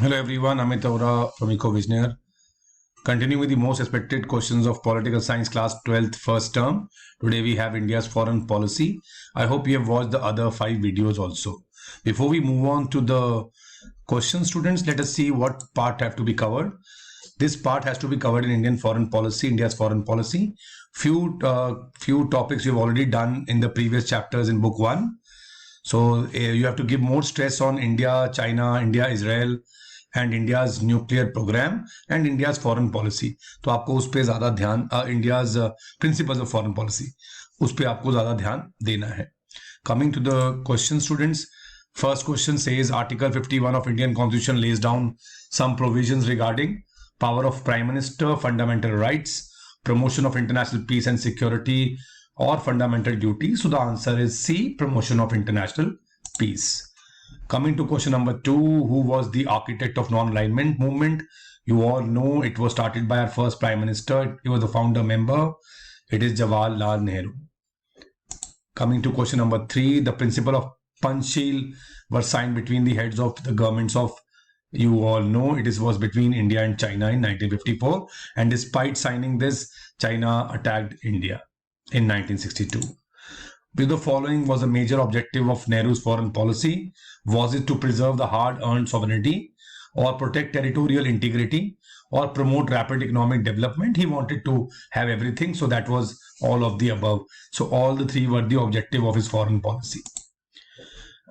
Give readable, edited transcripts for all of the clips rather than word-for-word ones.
Hello everyone, Amit Aura from EcoVisionaire. Continuing with the most expected questions of Political Science Class 12th first term. Today we have India's foreign policy. I hope you have watched the other 5 videos also. Before we move on to the questions, students, let us see what part have to be covered. This part has to be covered in Indian foreign policy, India's foreign policy. Few topics you've already done in the previous chapters in book 1. So you have to give more stress on India, China, India, Israel, and India's nuclear program and India's foreign policy. तो आपको उस पे ज्यादा ध्यान India's principles of foreign policy उस पे आपको ज्यादा ध्यान देना है. Coming to the question, students. First question says Article 51 of Indian Constitution lays down some provisions regarding power of Prime Minister, fundamental rights, promotion of international peace and security, or fundamental duties. So the answer is C, promotion of international peace. Coming to question number 2, who was the architect of non-alignment movement? You all know it was started by our first Prime Minister. He was the founder member. It is Jawaharlal Nehru. Coming to question number 3, the principle of Panchsheel were signed between the heads of the governments of, you all know, was between India and China in 1954. And despite signing this, China attacked India in 1962. With the following was a major objective of Nehru's foreign policy. Was it to preserve the hard-earned sovereignty, or protect territorial integrity, or promote rapid economic development? He wanted to have everything, so that was all of the above. So all the 3 were the objective of his foreign policy.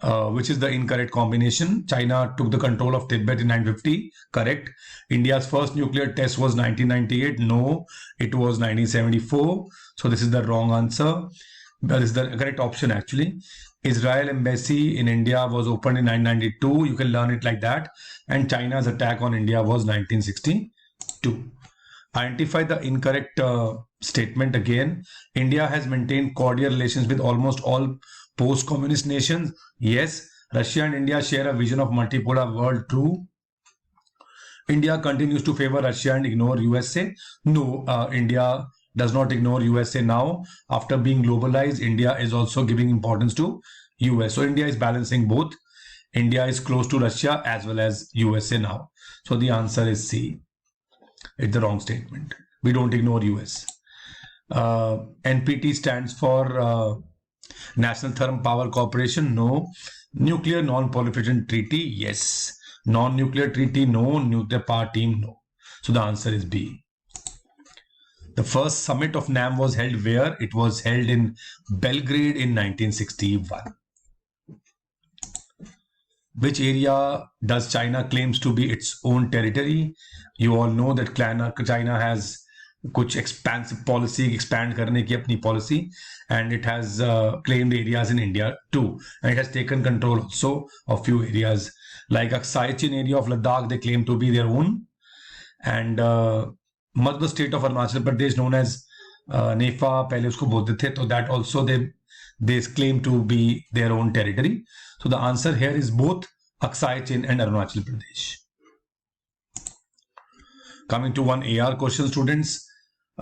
Which is the incorrect combination. China took the control of Tibet in 1950. Correct. India's first nuclear test was 1998. No, it was 1974. So this is the wrong answer. This is the correct option actually. Israel embassy in India was opened in 1992. You can learn it like that. And China's attack on India was 1962. Identify the incorrect statement again. India has maintained cordial relations with almost all post-communist nations. Yes. Russia and India share a vision of multipolar world. True. India continues to favor Russia and ignore USA. No, India does not ignore USA now. After being globalized, India is also giving importance to US. So India is balancing both. India is close to Russia as well as USA now. So the answer is C. It's the wrong statement. We don't ignore US. NPT stands for National Thermal Power Corporation. No. Nuclear Non-Proliferation Treaty. Yes. Non-nuclear treaty. No. Nuclear power team. No. So the answer is B. The first summit of NAM was held where? It was held in Belgrade in 1961. Which area does China claims to be its own territory? You all know that China has कुछ expansive policy, expand करने की अपनी policy, and it has claimed areas in India too, and it has taken control also of few areas like Aksai Chin area of Ladakh. They claim to be their own, and much of the state of Arunachal Pradesh known as Nefa, पहले उसको बोलते थे, तो that also they claim to be their own territory. So the answer here is both Aksai Chin and Arunachal Pradesh. Coming to one AR question, students.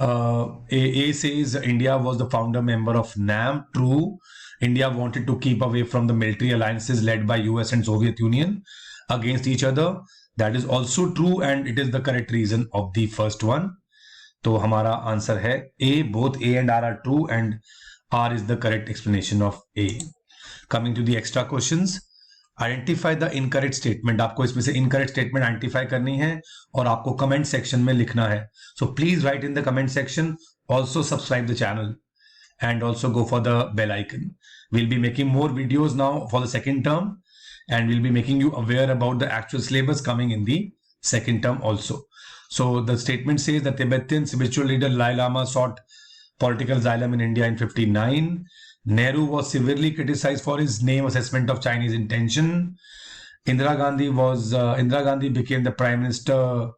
A says India was the founder member of NAM. True. India wanted to keep away from the military alliances led by US and Soviet Union against each other. That is also true, and it is the correct reason of the first one. तो हमारा answer है A. Both A and R are true, and R is the correct explanation of A. Coming to the extra questions. Identify the incorrect statement. आपको इसमें से incorrect statement identify करनी है और आपको comment section में लिखना है. So please write in the comment section. Also subscribe the channel and also go for the bell icon. We'll be making more videos now for the second term, and we'll be making you aware about the actual syllabus coming in the second term also. So the statement says the Tibetan spiritual leader Dalai Lama sought political asylum in India in 1959. Nehru was severely criticized for his name assessment of Chinese intention. Indira Gandhi became the prime minister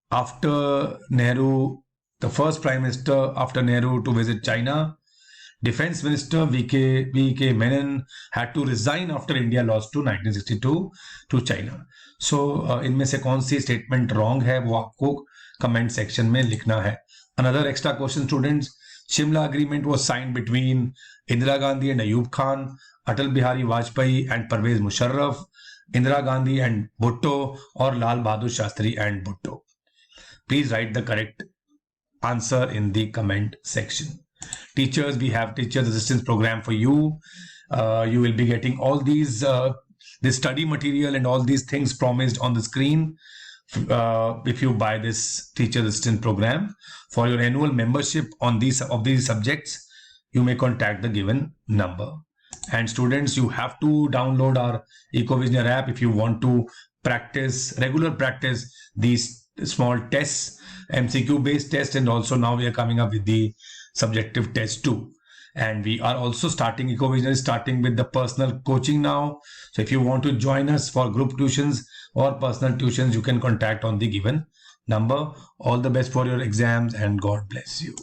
after Nehru, the first prime minister after Nehru to visit China. Defense Minister V.K. Menon had to resign after India lost to 1962 to China. So इनमें से कौन सी statement wrong है वो आपको comment section में लिखना है. Another extra question, students. Shimla Agreement was signed between Indira Gandhi and Ayub Khan, Atal Bihari Vajpayee and Parvez Musharraf. Indira Gandhi and Bhutto, or Lal Bahadur Shastri and Bhutto? Please write the correct answer in the comment section. Teachers, we have teachers assistance program for you. You will be getting all these this study material and all these things promised on the screen if you buy this teacher assistant program. For your annual membership on these subjects, you may contact the given number. And students, you have to download our EcoVisioneer app if you want to regular practice these small tests, MCQ based tests, and also now we are coming up with the subjective test too. And we are also EcoVisioneer is starting with the personal coaching now. So if you want to join us for group tuitions or personal tuitions, you can contact on the given number. All the best for your exams and God bless you.